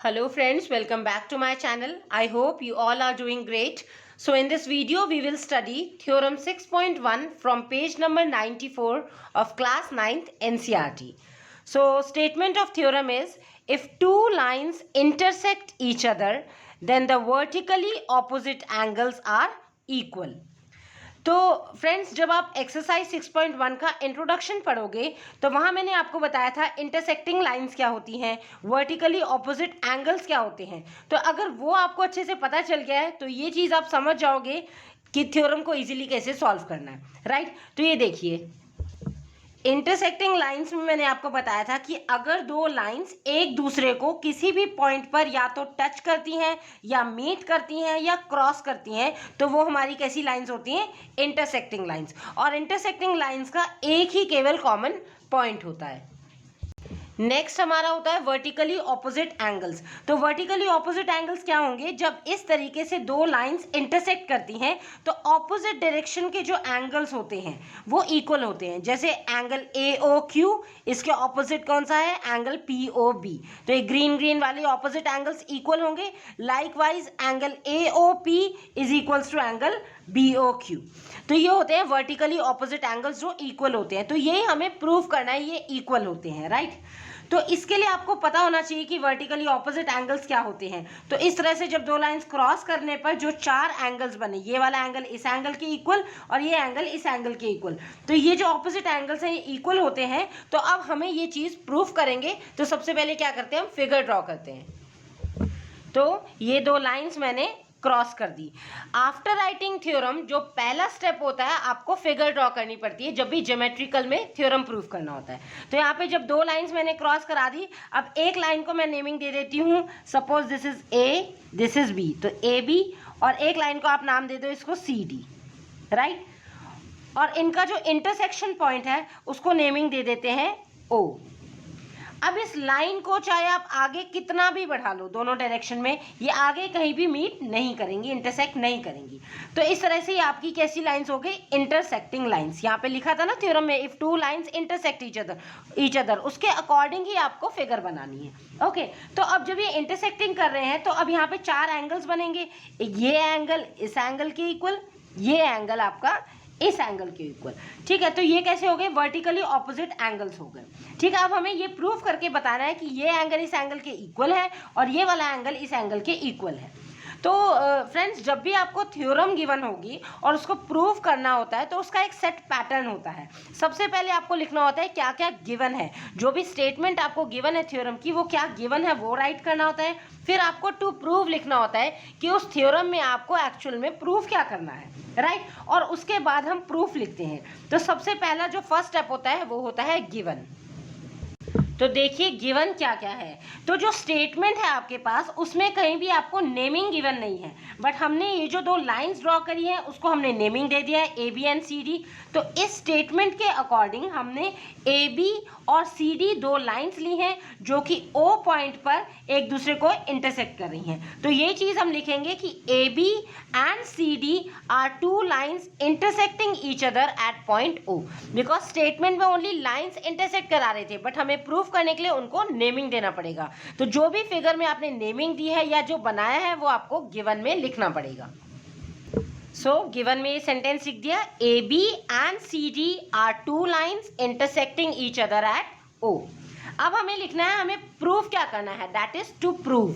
Hello friends, welcome back to my channel. I hope you all are doing great. So in this video we will study theorem 6.1 from page number 94 of class 9th NCERT. So statement of theorem is, if two lines intersect each other, then the vertically opposite angles are equal. तो friends, जब आप exercise 6.1 का introduction पढ़ोगे तो वहां मैंने आपको बताया था इंटरसेक्टिंग लाइंस क्या होती हैं, वर्टिकली ऑपोजिट एंगल्स क्या होते हैं। तो अगर वो आपको अच्छे से पता चल गया है तो ये चीज़ आप समझ जाओगे कि थ्योरम को इजीली कैसे सॉल्व करना है, राइट। तो ये देखिए, इंटरसेक्टिंग लाइंस में मैंने आपको बताया था कि अगर दो लाइंस एक दूसरे को किसी भी पॉइंट पर या तो टच करती हैं या मीट करती हैं या क्रॉस करती हैं तो वो हमारी कैसी लाइंस होती हैं, इंटरसेक्टिंग लाइंस। और इंटरसेक्टिंग लाइंस का एक ही केवल कॉमन पॉइंट होता है। नेक्स्ट हमारा होता है वर्टिकली ऑपोजिट एंगल्स। तो वर्टिकली ऑपोजिट एंगल्स क्या होंगे, जब इस तरीके से दो लाइंस इंटरसेक्ट करती हैं तो ऑपोजिट डायरेक्शन के जो एंगल्स होते हैं वो इक्वल होते हैं। जैसे एंगल AOQ, इसके ऑपोजिट कौन सा है, एंगल POB। तो ये ग्रीन ग्रीन वाले ऑपोजिट एंगल्स इक्वल होंगे। Likewise angle AOP is equals to angle BOQ। तो ये होते हैं वर्टिकली ऑपोजिट एंगल्स जो इक्वल होते हैं। तो ये हमें प्रूव करना है, ये इक्वल होते हैं, राइट। तो इसके लिए आपको पता होना चाहिए कि वर्टिकली ऑपोजिट एंगल्स क्या होते हैं। तो इस तरह से जब दो लाइंस क्रॉस करने पर जो चार एंगल्स बने, ये वाला एंगल इस एंगल के इक्वल और ये एंगल इस एंगल के इक्वल, तो ये जो ऑपोजिट एंगल्स हैं ये इक्वल होते हैं। तो अब हमें ये चीज़ प्रूफ करेंगे। तो सबसे पहले क्या करते हैं, हम फिगर ड्रॉ करते हैं। तो ये दो लाइंस मैंने क्रॉस कर दी। आफ्टर राइटिंग थ्योरम जो पहला स्टेप होता है, आपको फिगर ड्रॉ करनी पड़ती है जब भी ज्योमेट्रिकल में थ्योरम प्रूफ करना होता है। तो यहाँ पे जब दो लाइंस मैंने क्रॉस करा दी, अब एक लाइन को मैं नेमिंग दे देती हूँ, suppose this is A, this is B, तो AB, और एक लाइन को आप नाम दे दो इसको CD, राइट। और इनका जो इंटरसेक्शन पॉइंट है उसको नेमिंग दे देते हैं O। अब इस लाइन को चाहे आप आगे कितना भी बढ़ा लो दोनों डायरेक्शन में, ये आगे कहीं भी मीट नहीं करेंगी, इंटरसेक्ट नहीं करेंगी। तो इस तरह से आपकी कैसी लाइंस हो गई, इंटरसेक्टिंग लाइंस। यहाँ पे लिखा था ना थ्योरम में, if two lines intersect each other, उसके अकॉर्डिंग ही आपको फिगर बनानी है। ओके, तो अब जब ये इंटरसेक्टिंग कर रहे हैं तो अब यहाँ पे चार एंगल्स बनेंगे। ये एंगल इस एंगल के इक्वल, ये एंगल आपका इस एंगल के इक्वल, ठीक है। तो ये कैसे हो गए, वर्टिकली ऑपोजिट एंगल्स हो गए, ठीक है। अब हमें ये प्रूफ करके बताना है कि ये एंगल इस एंगल के इक्वल है और ये वाला एंगल इस एंगल के इक्वल है। तो फ्रेंड्स, जब भी आपको थ्योरम गिवन होगी और उसको प्रूव करना होता है तो उसका एक सेट पैटर्न होता है। सबसे पहले आपको लिखना होता है क्या क्या गिवन है, जो भी स्टेटमेंट आपको गिवन है थ्योरम की वो क्या गिवन है वो राइट करना होता है। फिर आपको टू प्रूव लिखना होता है कि उस थ्योरम में आपको एक्चुअल में प्रूफ क्या करना है, राइट। और उसके बाद हम प्रूफ लिखते हैं। तो सबसे पहला जो फर्स्ट स्टेप होता है वो होता है गिवन। तो देखिए गिवन क्या क्या है। तो जो स्टेटमेंट है आपके पास उसमें कहीं भी आपको नेमिंग गिवन नहीं है, बट हमने ये जो दो लाइंस ड्रॉ करी है उसको हमने नेमिंग दे दिया है AB एंड CD। तो इस स्टेटमेंट के अकॉर्डिंग हमने AB और CD दो लाइंस ली हैं जो कि O पॉइंट पर एक दूसरे को इंटरसेक्ट कर रही हैं। तो ये चीज़ हम लिखेंगे कि AB and CD are two lines intersecting each other at point O। Because statement में ओनली लाइंस इंटरसेक्ट करा रहे थे, बट हमें प्रूफ करने के लिए उनको नेमिंग देना पड़ेगा। तो जो भी फिगर में आपने नेमिंग दी है या जो बनाया है वो आपको गिवन में लिखना पड़ेगा। सो गिवन में ये सेंटेंस लिख दिया, AB and CD are two lines intersecting each other at O। अब हमें लिखना है, हमें प्रूफ क्या करना है, दैट इज टू प्रूव।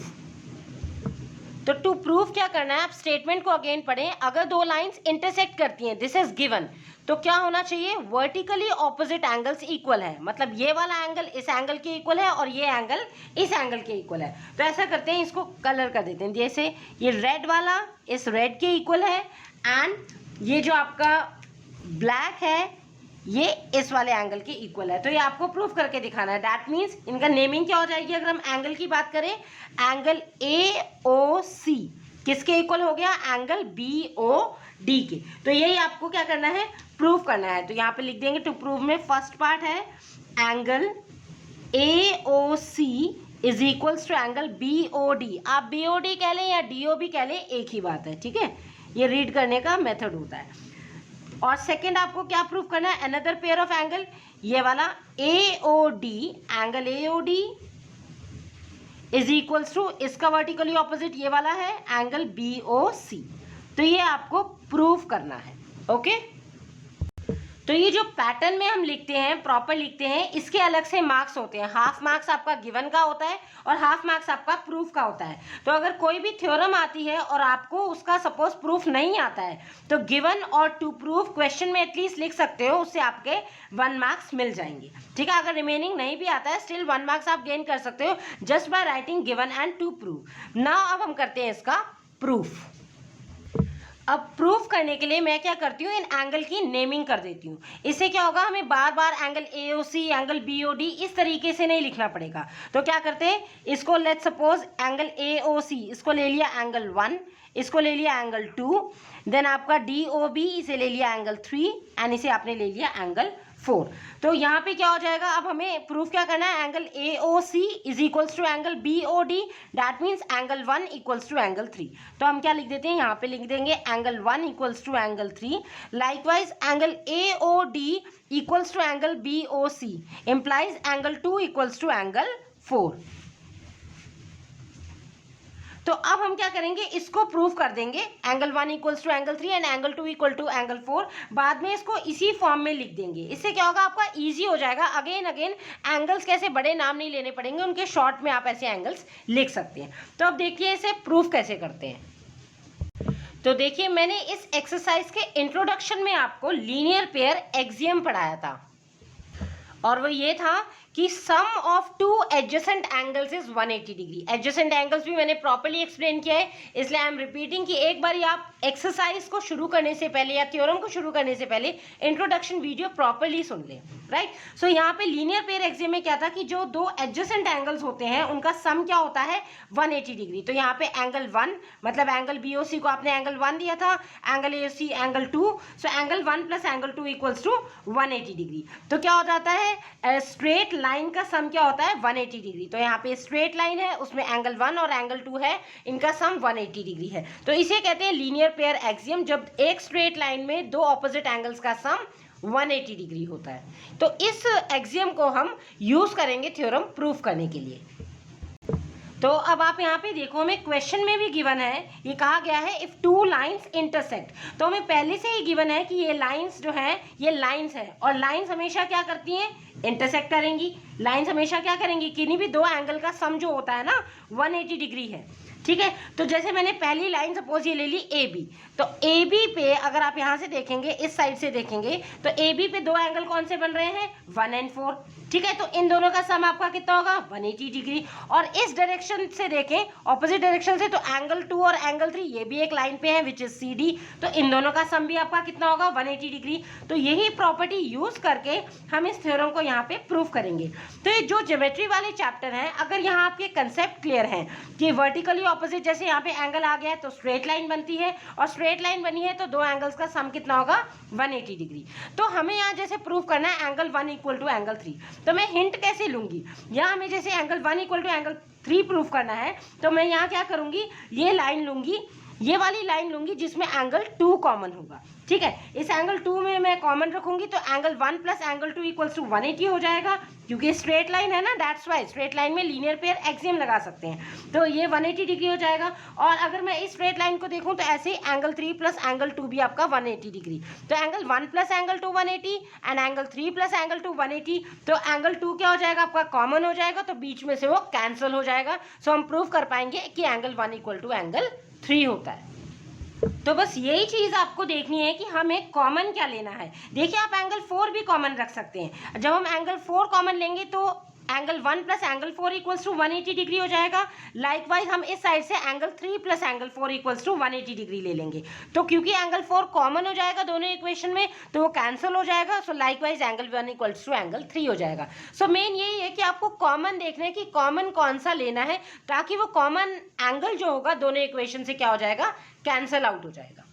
तो टू प्रूफ क्या करना है, आप स्टेटमेंट को अगेन पढ़ें। अगर दो लाइंस इंटरसेक्ट करती हैं, दिस इज गिवन, तो क्या होना चाहिए, वर्टिकली ऑपोजिट एंगल्स इक्वल है। मतलब ये वाला एंगल इस एंगल के इक्वल है और ये एंगल इस एंगल के इक्वल है। तो ऐसा करते हैं, इसको कलर कर देते हैं। जैसे ये रेड वाला इस रेड के इक्वल है एंड ये जो आपका ब्लैक है ये इस वाले एंगल के इक्वल है। तो ये आपको प्रूफ करके दिखाना है। दैट मीन्स इनका नेमिंग क्या हो जाएगी, अगर हम एंगल की बात करें, एंगल AOC किसके इक्वल हो गया, एंगल BOD के। तो यही आपको क्या करना है, प्रूफ करना है। तो यहाँ पे लिख देंगे टू प्रूव में फर्स्ट पार्ट है angle AOC is equals to angle BOD। आप BOD कह लें या DOB कह लें, एक ही बात है, ठीक है। ये रीड करने का मेथड होता है। और सेकंड आपको क्या प्रूफ करना है, अनदर पेयर ऑफ एंगल, ये वाला AOD, angle AOD is equals to, इसका वर्टिकली ऑपोजिट ये वाला है एंगल BOC। तो ये आपको प्रूव करना है। ओके, तो ये जो पैटर्न में हम लिखते हैं, प्रॉपर लिखते हैं, इसके अलग से मार्क्स होते हैं। हाफ मार्क्स आपका गिवन का होता है और हाफ मार्क्स आपका प्रूफ का होता है। तो अगर कोई भी थ्योरम आती है और आपको उसका सपोज प्रूफ नहीं आता है तो गिवन और टू प्रूफ क्वेश्चन में एटलीस्ट लिख सकते हो, उससे आपके 1 मार्क्स मिल जाएंगे। ठीक है, अगर रिमेनिंग नहीं भी आता है स्टिल 1 मार्क्स आप गेन कर सकते हो just by writing given and to proof. Now अब हम करते हैं इसका प्रूफ। अब प्रूफ करने के लिए मैं क्या करती हूँ, इन एंगल की नेमिंग कर देती हूँ। इससे क्या होगा, हमें बार बार एंगल AOC, एंगल BOD इस तरीके से नहीं लिखना पड़ेगा। तो क्या करते हैं, इसको लेट्स सपोज एंगल AOC, इसको ले लिया एंगल 1, इसको ले लिया एंगल 2, देन आपका DOB, इसे ले लिया एंगल 3 एंड इसे आपने ले लिया एंगल 4। तो यहाँ पे क्या हो जाएगा, अब हमें प्रूफ क्या करना है, angle AOC is equals to angle BOD, that means angle 1 equals to angle 3। तो हम क्या लिख देते हैं, यहाँ पे लिख देंगे angle 1 equals to angle 3। Likewise angle AOD equals to angle BOC implies angle 2 equals to angle 4। तो अब हम क्या करेंगे, इसको प्रूव कर देंगे, angle 1 equals to angle 3 and angle 2 equal to angle 4। बाद में इसको इसी फॉर्म में लिख देंगे। इससे क्या होगा, आपका इजी हो जाएगा। अगेन एंगल्स कैसे बड़े नाम नहीं लेने पड़ेंगे, उनके शॉर्ट में आप ऐसे एंगल्स लिख सकते हैं। तो अब देखिए इसे प्रूफ कैसे करते हैं। तो देखिए, मैंने इस एक्सरसाइज के इंट्रोडक्शन में आपको लीनियर पेयर एक्सियम पढ़ाया था और वो ये था कि sum of two adjacent angles is 180 degree. Adjacent angles भी मैंने प्रॉपर्ली एक्सप्लेन किया है, इसलिए आई एम रिपीटिंग कि एक बार आप एक्सरसाइज को शुरू करने से पहले या थ्योरम को शुरू करने से पहले इंट्रोडक्शन वीडियो प्रॉपर्ली सुन लें। राइट, सो यहाँ पे लीनियर पेयर एक्सियम में क्या था कि जो दो एडजेसेंट एंगल्स होते हैं उनका सम क्या होता है, 180 डिग्री। तो यहाँ पे एंगल 1 मतलब एंगल BOC को आपने एंगल 1 दिया था, angle AOC angle 2, so angle 1 plus angle 2 equals to 180 degree. तो क्या हो जाता है, स्ट्रेट लाइन का सम क्या होता है, 180 डिग्री। तो यहाँ पे स्ट्रेट लाइन है, उसमें एंगल 1 और एंगल 2 है, इनका सम 180 डिग्री है। तो इसे कहते हैं लीनियर पेयर एक्सियम, जब एक स्ट्रेट लाइन में दो ऑपोजिट एंगल्स का सम 180 डिग्री होता है। तो इस एक्सियम को हम यूज करेंगे थ्योरम प्रूफ करने के लिए। तो अब आप यहाँ पे देखो, हमें क्वेश्चन में भी गिवन है, ये कहा गया है इफ टू लाइंस इंटरसेक्ट। तो हमें पहले से ही गिवन है कि ये लाइंस जो है ये लाइंस है, और लाइंस हमेशा क्या करती हैं, इंटरसेक्ट करेंगी। लाइंस हमेशा क्या करेंगी, किन्हीं भी दो एंगल का सम जो होता है ना 180 डिग्री है। ठीक है, तो जैसे मैंने पहली लाइन सपोज ये ले ली AB, तो AB पे अगर आप यहाँ से देखेंगे, इस साइड से देखेंगे, तो AB पे दो एंगल कौन से बन रहे हैं, 1 और 4। ठीक है, तो इन दोनों का सम आपका कितना होगा, 180 डिग्री। और इस डायरेक्शन से देखें, ऑपोजिट डायरेक्शन से, तो एंगल 2 और एंगल 3 ये भी एक लाइन पे है विच इज CD, तो इन दोनों का सम भी आपका कितना होगा, 180 डिग्री। तो यही प्रॉपर्टी यूज करके हम इस थ्योरम को यहाँ पे प्रूव करेंगे। तो ये जो ज्योमेट्री वाले चैप्टर हैं, अगर यहाँ आपके कंसेप्ट क्लियर हैं कि वर्टिकली ऑपोजिट, जैसे यहाँ पे एंगल आ गया है तो स्ट्रेट लाइन बनती है, और स्ट्रेट लाइन बनी है तो दो एंगल्स का सम कितना होगा, 180 डिग्री। तो हमें यहाँ जैसे प्रूव करना है एंगल 1 इक्वल टू एंगल 3, तो मैं हिंट कैसे लूंगी, यहाँ हमें जैसे angle 1 equal to angle 3 prove करना है, तो मैं यहाँ क्या करूंगी, ये लाइन लूंगी, ये वाली लाइन लूंगी जिसमें एंगल 2 कॉमन होगा। ठीक है, इस एंगल 2 में मैं कॉमन रखूंगी, तो angle 1 plus angle 2 equals to 180 हो जाएगा, क्योंकि स्ट्रेट लाइन है ना, दैट्स वाई स्ट्रेट लाइन में लीनियर पेयर एक्सियम लगा सकते हैं। तो ये 180 डिग्री हो जाएगा। और अगर मैं इस स्ट्रेट लाइन को देखूं तो ऐसे ही एंगल 3 प्लस एंगल 2 भी आपका 180 डिग्री। तो angle 1 plus angle 2 180 and angle 3 plus angle 2 180। तो एंगल 2 क्या हो जाएगा, आपका कॉमन हो जाएगा, तो बीच में से वो कैंसिल हो जाएगा। सो हम प्रूव कर पाएंगे कि एंगल 1 इक्वल टू एंगल 3 होता है। तो बस यही चीज आपको देखनी है कि हमें कॉमन क्या लेना है। देखिए, आप एंगल 4 भी कॉमन रख सकते हैं। जब हम एंगल 4 कॉमन लेंगे तो angle 1 plus angle 4 equals to 180 degree हो जाएगा। लाइकवाइज हम इस साइड से angle 3 plus angle 4 equals to 180 degree ले लेंगे। तो क्योंकि एंगल 4 कॉमन हो जाएगा दोनों इक्वेशन में, तो वो कैंसिल हो जाएगा। So likewise angle 1 equals to angle 3 हो जाएगा। सो मेन यही है कि आपको कॉमन देखना है कि कॉमन कौन सा लेना है, ताकि वो कॉमन एंगल जो होगा दोनों इक्वेशन से क्या हो जाएगा, कैंसिल आउट हो जाएगा।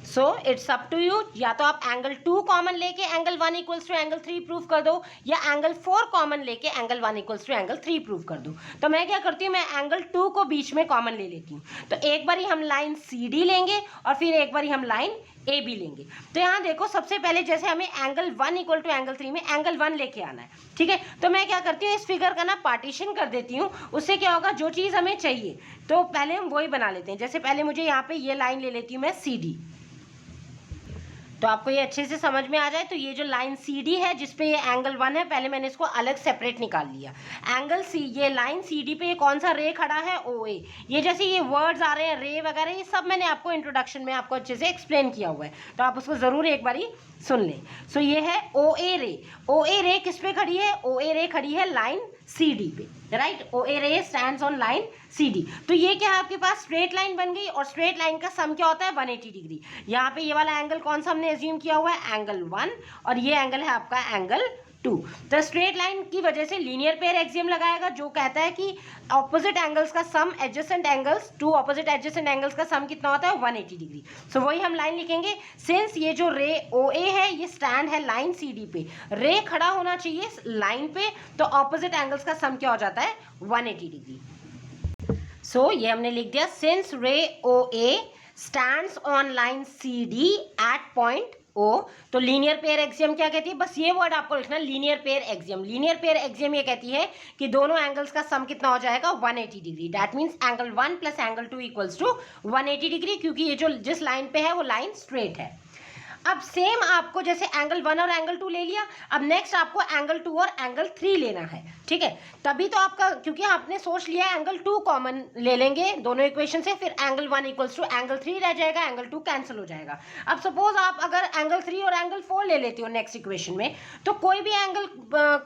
So it's up to you, या तो आप एंगल 2 कॉमन लेके angle 1 equals to angle 3 prove कर दो, या एंगल 4 कॉमन लेके angle 1 equals to angle 3 prove कर दो। तो मैं क्या करती हूँ, मैं एंगल 2 को बीच में कॉमन ले लेती हूँ। तो एक बारी हम लाइन CD लेंगे और फिर एक बारी हम लाइन AB लेंगे। तो यहाँ देखो, सबसे पहले जैसे हमें एंगल 1 इक्वल टू एंगल 3 में एंगल 1 लेके आना है, ठीक है। तो मैं क्या करती हूँ, इस फिगर का ना पार्टीशन कर देती हूँ। उससे क्या होगा, जो चीज़ हमें चाहिए तो पहले हम वही बना लेते हैं। जैसे पहले मुझे यहाँ पे ये लाइन ले लेती हूँ मैं CD। तो आपको ये अच्छे से समझ में आ जाए, तो ये जो लाइन CD है जिसपे ये एंगल 1 है, पहले मैंने इसको अलग सेपरेट निकाल लिया। एंगल C, ये लाइन CD पे ये कौन सा रे खड़ा है, OA। ये जैसे ये वर्ड्स आ रहे हैं रे वगैरह, ये सब मैंने आपको इंट्रोडक्शन में आपको अच्छे से एक्सप्लेन किया हुआ है, तो आप उसको ज़रूर एक बारी सुन लें। सो ये है OA रे। OA रे किस पे खड़ी है, OA रे खड़ी है लाइन CD पे, राइट। OA रे स्टैंड्स ऑन लाइन CD। तो ये क्या है, आपके पास स्ट्रेट लाइन बन गई, और स्ट्रेट लाइन का सम क्या होता है, 180 डिग्री। यहाँ पे ये वाला एंगल कौन सा हमने एज्यूम किया हुआ है, एंगल 1, और ये एंगल है आपका एंगल 2। तो स्ट्रेट लाइन की वजह से लीनियर पेयर एक्सियम लगाएगा, जो कहता है कि ऑपोजिट एंगल्स का sum, adjacent angles, two opposite adjacent angles का सम कितना होता है, 180 डिग्री। सो वही हम लाइन लिखेंगे। सिंस ये जो रे OA है ये स्टैंड है लाइन CD पे, रे खड़ा होना चाहिए लाइन पे, तो ऑपोजिट एंगल्स का सम क्या हो जाता है, 180 डिग्री। सो ये हमने लिख दिया, since ray OA stands on line CD at point O। तो लीनियर पेयर एक्सियम क्या कहती है, बस ये वर्ड आपको लिखना, linear pair axiom. Linear pair axiom ये कहती है कि दोनों एंगल्स का सम कितना हो जाएगा, 180 degree. That means angle 1 plus angle 2 equals to 180 degree, क्योंकि ये जो जिस लाइन पे है वो लाइन स्ट्रेट है। अब सेम आपको जैसे एंगल 1 और एंगल 2 ले लिया, अब नेक्स्ट आपको एंगल 2 और एंगल 3 लेना है, ठीक है। तभी तो आपका, क्योंकि आपने सोच लिया एंगल 2 कॉमन ले लेंगे दोनों इक्वेशन से, फिर एंगल 1 इक्वल्स टू एंगल 3 रह जाएगा, एंगल 2 कैंसिल हो जाएगा। अब सपोज आप अगर एंगल 3 और एंगल 4 ले लेते हो नेक्स्ट इक्वेशन में, तो कोई भी एंगल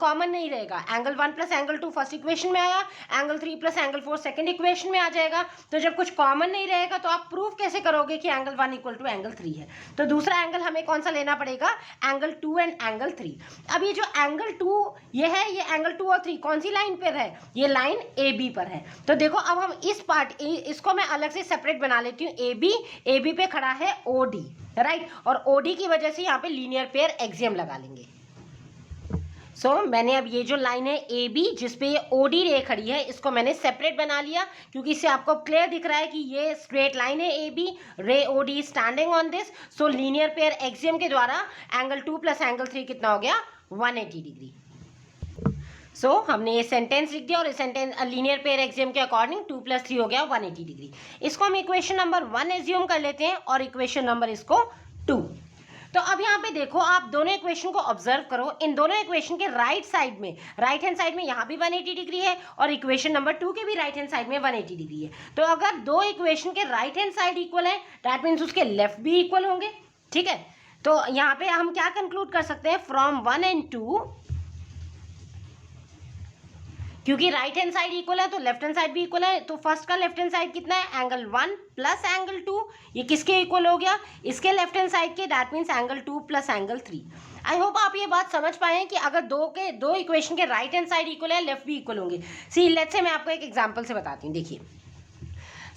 कॉमन नहीं रहेगा। Angle 1 plus angle 2 first equation में आया, angle 3 plus angle 4 second equation में आ जाएगा। तो जब कुछ कॉमन नहीं रहेगा तो आप प्रूव कैसे करोगे कि एंगल 1 इक्वल टू एंगल 3 है। तो दूसरा एंगल हमें कौन सा लेना पड़ेगा, एंगल 2 एंड एंगल 3। अब ये जो एंगल 2 ये है, ये एंगल 2 और 3 कौन सी लाइन पर है, ये लाइन AB पर है। तो देखो अब हम इस पार्ट, इसको मैं अलग से सेपरेट बना लेती हूँ। AB पे खड़ा है OD, राइट, और OD की वजह से यहाँ पे लीनियर पेयर एक्सियम लगा लेंगे। मैंने अब ये जो लाइन है AB जिसपे ये OD रे खड़ी है, इसको मैंने सेपरेट बना लिया, क्योंकि इससे आपको क्लियर दिख रहा है कि ये स्ट्रेट लाइन है AB, रे OD standing on this. So linear pair axiom के द्वारा एंगल 2 प्लस एंगल 3 कितना हो गया, 180 डिग्री। हमने ये सेंटेंस लिख दिया, और इस सेंटेंस लीनियर पेयर एक्सियम के अकॉर्डिंग 2 प्लस 3 हो गया 180 डिग्री। इसको हम इक्वेशन नंबर 1 एज्यूम कर लेते हैं, और इक्वेशन नंबर इसको 2। तो अब यहाँ पे देखो, आप दोनों इक्वेशन को ऑब्जर्व करो। इन दोनों इक्वेशन के राइट साइड में, राइट हैंड साइड में यहाँ भी 180 डिग्री है, और इक्वेशन नंबर 2 के भी राइट हैंड साइड में 180 डिग्री है। तो अगर दो इक्वेशन के राइट हैंड साइड इक्वल है, दैट मीन्स उसके लेफ्ट भी इक्वल होंगे, ठीक है। तो यहाँ पे हम क्या कंक्लूड कर सकते हैं, फ्रॉम 1 एंड 2, क्योंकि राइट हैंड साइड इक्वल है तो लेफ्ट हैंड साइड भी इक्वल है। तो फर्स्ट का लेफ्ट हैंड साइड कितना है, एंगल 1 प्लस एंगल 2, ये किसके इक्वल हो गया, इसके लेफ्ट हैंड साइड के, that means angle 2 plus angle 3। I hope आप ये बात समझ पाए हैं कि अगर दो इक्वेशन के राइट हैंड साइड इक्वल है, लेफ्ट भी इक्वल होंगे। सी लेट्स से मैं आपको एक एग्जाम्पल से बताती हूँ। देखिए,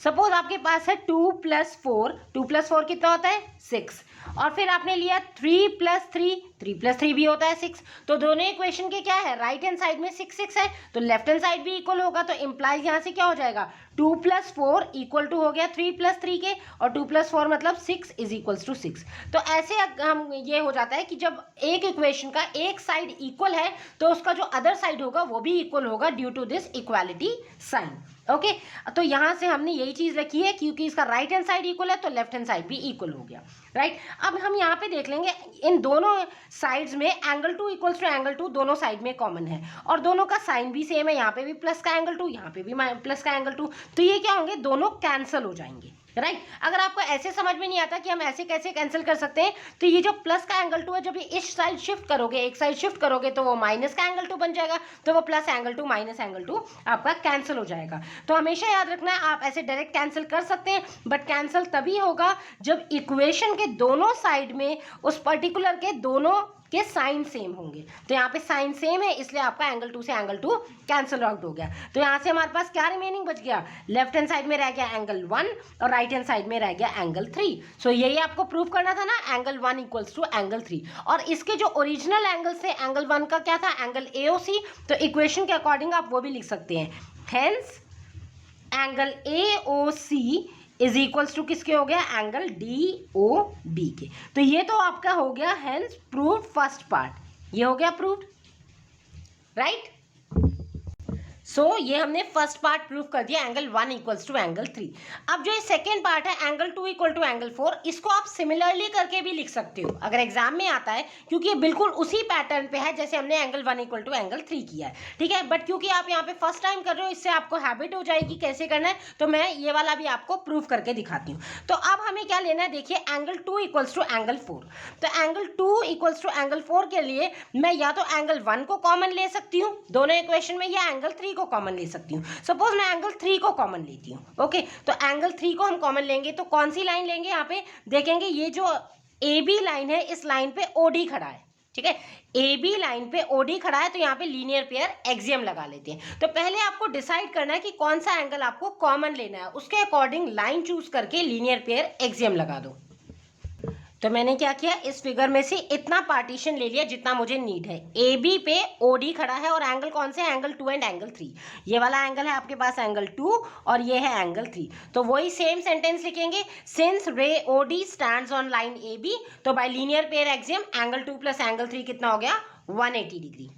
सपोज आपके पास है 2 प्लस 4 कितना होता है, 6, और फिर आपने लिया 3 प्लस 3 भी होता है 6। तो दोनों इक्वेशन के क्या है, राइट हैंड साइड में 6 है, तो लेफ्ट हैंड साइड भी इक्वल होगा। तो इम्प्लाइज यहाँ से क्या हो जाएगा, 2 प्लस 4 इक्वल टू हो गया 3 प्लस 3 के, और 2 प्लस 4 मतलब 6 इज इक्वल्स टू 6। तो ऐसे हम ये हो जाता है कि जब एक इक्वेशन का एक साइड इक्वल है तो उसका जो अदर साइड होगा वो भी इक्वल होगा, due to this equality sign. Okay, तो यहाँ से हमने यही चीज रखी है, क्योंकि इसका राइट हैंड साइड इक्वल है तो लेफ्ट हैंड साइड भी इक्वल हो गया, राइट। अब हम यहाँ पे देख लेंगे, इन दोनों साइड्स में एंगल 2 इक्वल्स टू एंगल 2 दोनों साइड में कॉमन है, और दोनों का साइन भी सेम है। यहाँ पे भी प्लस का एंगल 2, यहाँ पे भी प्लस का एंगल 2, तो ये क्या होंगे, दोनों कैंसिल हो जाएंगे, राइट। अगर आपको ऐसे समझ में नहीं आता कि हम ऐसे कैसे कैंसिल कर सकते हैं, तो ये जो प्लस का एंगल 2 है, जब ये इस साइड शिफ्ट करोगे, एक साइड शिफ्ट करोगे, तो वो माइनस का एंगल 2 बन जाएगा, तो वो प्लस एंगल 2 माइनस एंगल 2 आपका कैंसिल हो जाएगा। तो हमेशा याद रखना है, आप ऐसे डायरेक्ट कैंसिल कर सकते हैं, बट कैंसिल तभी होगा जब इक्वेशन के दोनों साइड में उस पर्टिकुलर के दोनों के साइन सेम होंगे। तो यहाँ पे साइन सेम है इसलिए आपका एंगल 2 से एंगल 2 कैंसिल आउट हो गया। तो यहाँ से हमारे पास क्या रिमेनिंग बच गया, लेफ्ट हैंड साइड में रह गया एंगल 1 और राइट हैंड साइड में रह गया एंगल 3। सो यही आपको प्रूव करना था ना, एंगल 1 इक्वल्स टू एंगल 3। और इसके जो ओरिजिनल एंगल से एंगल 1 का क्या था, एंगल AOC। तो इक्वेशन के अकॉर्डिंग आप वो भी लिख सकते हैं, hence angle AOC is equals to किसके हो गया, एंगल DOB के। तो ये तो आपका हो गया हेंस प्रूव्ड फर्स्ट पार्ट, ये हो गया प्रूव्ड, राइट। सो ये हमने फर्स्ट पार्ट प्रूव कर दिया, एंगल 1 इक्वल्स टू एंगल 3। अब जो ये सेकेंड पार्ट है एंगल 2 इक्वल टू एंगल 4, इसको आप सिमिलरली करके भी लिख सकते हो अगर एग्जाम में आता है, क्योंकि ये बिल्कुल उसी पैटर्न पे है जैसे हमने एंगल 1 इक्वल टू एंगल 3 किया है, ठीक है। बट क्योंकि आप यहाँ पे फर्स्ट टाइम कर रहे हो, इससे आपको हैबिट हो जाएगी कैसे करना है, तो मैं ये वाला भी आपको प्रूव करके दिखाती हूँ। तो अब हमें क्या लेना है, देखिए एंगल 2 इक्वल्स टू एंगल 4। तो एंगल 2 इक्वल्स टू एंगल 4 के लिए मैं या तो एंगल 1 को कॉमन ले सकती हूँ दोनों इक्वेशन में, या एंगल 3 को कॉमन ले सकती हूँ। सपोज मैं एंगल 3 को कॉमन लेती हूँ, ओके। तो एंगल 3 को हम कॉमन लेंगे तो कौन सी लाइन लेंगे, यहाँ पे देखेंगे ये जो AB लाइन है, इस लाइन पे OD खड़ा है, ठीक है। AB लाइन पे OD खड़ा है, तो यहाँ पे लीनियर पेयर एक्सियम लगा लेते हैं। तो पहले आपको डिसाइड करना है कि कौन सा एंगल आपको कॉमन लेना है, उसके अकॉर्डिंग लाइन चूज करके लीनियर पेयर एक्सियम लगा दो। तो मैंने क्या किया, इस फिगर में से इतना पार्टीशन ले लिया जितना मुझे नीड है। AB पे OD खड़ा है और एंगल कौन से, एंगल 2 एंड एंगल 3। ये वाला एंगल है आपके पास एंगल 2 और ये है एंगल 3। तो वही सेम सेंटेंस लिखेंगे, सिंस रे OD stands on line AB, तो bye linear pair axiom angle 2 plus angle 3 कितना हो गया, 180 डिग्री।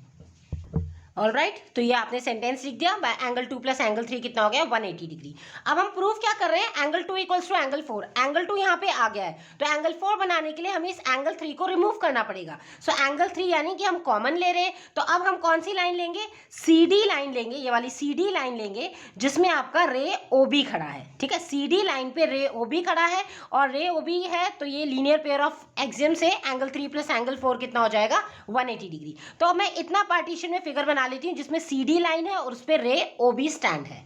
ऑलराइट, तो ये आपने सेंटेंस लिख दिया, बाय एंगल 2 प्लस एंगल 3 कितना हो गया, 180 डिग्री। अब हम प्रूफ क्या कर रहे हैं, angle 2 equals to angle 4। Angle 2 यहाँ पे आ गया है, तो एंगल 4 बनाने के लिए हमें इस एंगल 3 को रिमूव करना पड़ेगा। सो एंगल 3 यानी कि हम कॉमन ले रहे हैं, तो अब हम कौन सी लाइन लेंगे, CD लाइन लेंगे, ये वाली CD लाइन लेंगे जिसमें आपका रे OB खड़ा है, ठीक है। CD लाइन पे रे OB खड़ा है और रे OB है, तो ये लीनियर पेयर ऑफ एक्सियम से एंगल 3 प्लस एंगल 4 कितना हो जाएगा, 180 डिग्री। तो मैं इतना पार्टीशन में फिगर बना लेती हूँ जिसमें CD लाइन है और उस पर रे OB स्टैंड है।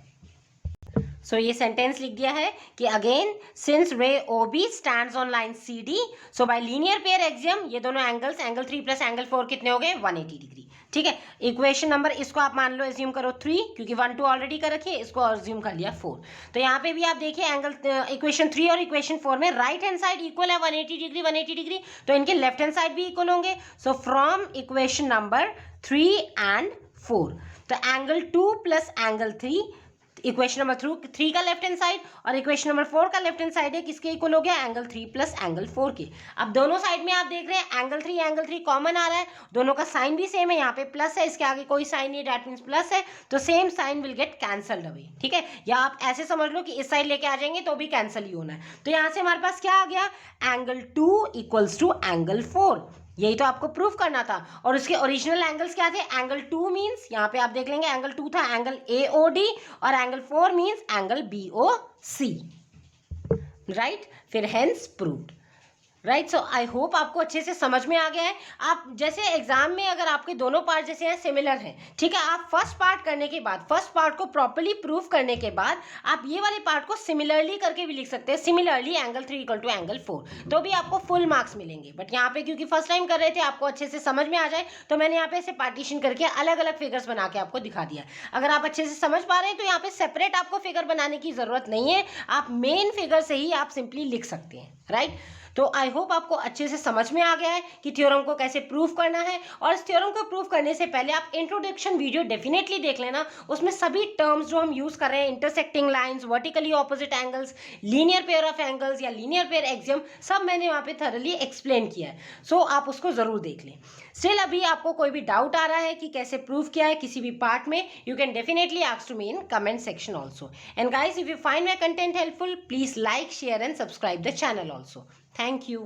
सो ये सेंटेंस लिख दिया है कि अगेन सिंस रे OB stands on line CD, so bye linear pair axiom ये दोनों एंगल्स एंगल 3 प्लस एंगल 4 कितने हो गए, 180 डिग्री, ठीक है। इक्वेशन नंबर इसको आप मान लो एज्यूम करो 3, क्योंकि 1 2 ऑलरेडी कर रखी है, इसको एज्यूम कर लिया 4। तो यहाँ पे भी आप देखिए एंगल इक्वेशन 3 और इक्वेशन 4 में राइट हैंड साइड इक्वल है 180 डिग्री 180 डिग्री, तो इनके लेफ्ट हैंड साइड भी इक्वल होंगे। So from equation number 3 and 4, तो angle 2 plus angle 3, equation number 3 का लेफ्ट हैंड साइड और इक्वेशन नंबर 4 का लेफ्ट हैंड साइड है किसके इक्वल हो गया, एंगल 3 प्लस एंगल 4 के। अब दोनों साइड में आप देख रहे हैं एंगल 3 कॉमन आ रहा है, दोनों का साइन भी सेम है, यहाँ पे प्लस है, इसके आगे कोई साइन नहीं, दैट मींस प्लस है, तो same sign will get cancelled away, ठीक है। या आप ऐसे समझ लो कि इस साइड लेके आ जाएंगे तो भी कैंसिल ही होना है। तो यहाँ से हमारे पास क्या आ गया, एंगल 2 इक्वल्स टू एंगल 4, यही तो आपको प्रूफ करना था। और उसके ओरिजिनल एंगल्स क्या थे, एंगल 2 मींस यहाँ पे आप देख लेंगे एंगल 2 था एंगल AOD और angle 4 means angle BOC, right. फिर hence proved, right. So I hope आपको अच्छे से समझ में आ गया है। आप जैसे एग्जाम में अगर आपके दोनों पार्ट जैसे हैं सिमिलर हैं, ठीक है, आप फर्स्ट पार्ट करने के बाद, फर्स्ट पार्ट को प्रॉपर्ली प्रूफ करने के बाद आप ये वाले पार्ट को सिमिलरली करके भी लिख सकते हैं, similarly angle 3 equal to angle 4, तो भी आपको फुल मार्क्स मिलेंगे। बट यहाँ पे क्योंकि फर्स्ट टाइम कर रहे थे, आपको अच्छे से समझ में आ जाए, तो मैंने यहाँ पे ऐसे पार्टीशन करके अलग अलग फिगर्स बना के आपको दिखा दिया। अगर आप अच्छे से समझ पा रहे हैं तो यहाँ पे सेपरेट आपको फिगर बनाने की जरूरत नहीं है, आप मेन फिगर से ही आप सिंपली लिख सकते हैं, राइट। तो आई होप आपको अच्छे से समझ में आ गया है कि थ्योरम को कैसे प्रूफ करना है। और इस थ्योरम को प्रूफ करने से पहले आप इंट्रोडक्शन वीडियो डेफिनेटली देख लेना, उसमें सभी टर्म्स जो हम यूज कर रहे हैं, intersecting lines, vertically opposite angles, linear pair of angles या लीनियर पेयर एक्सियम, सब मैंने वहाँ पे थॉरली एक्सप्लेन किया है। सो आप उसको जरूर देख लें। स्टिल अभी आपको कोई भी डाउट आ रहा है कि कैसे प्रूफ किया है किसी भी पार्ट में, you can definitely ask to me in comment section also. And guys, if you find my content helpful, please like, share and subscribe the channel also. Thank you.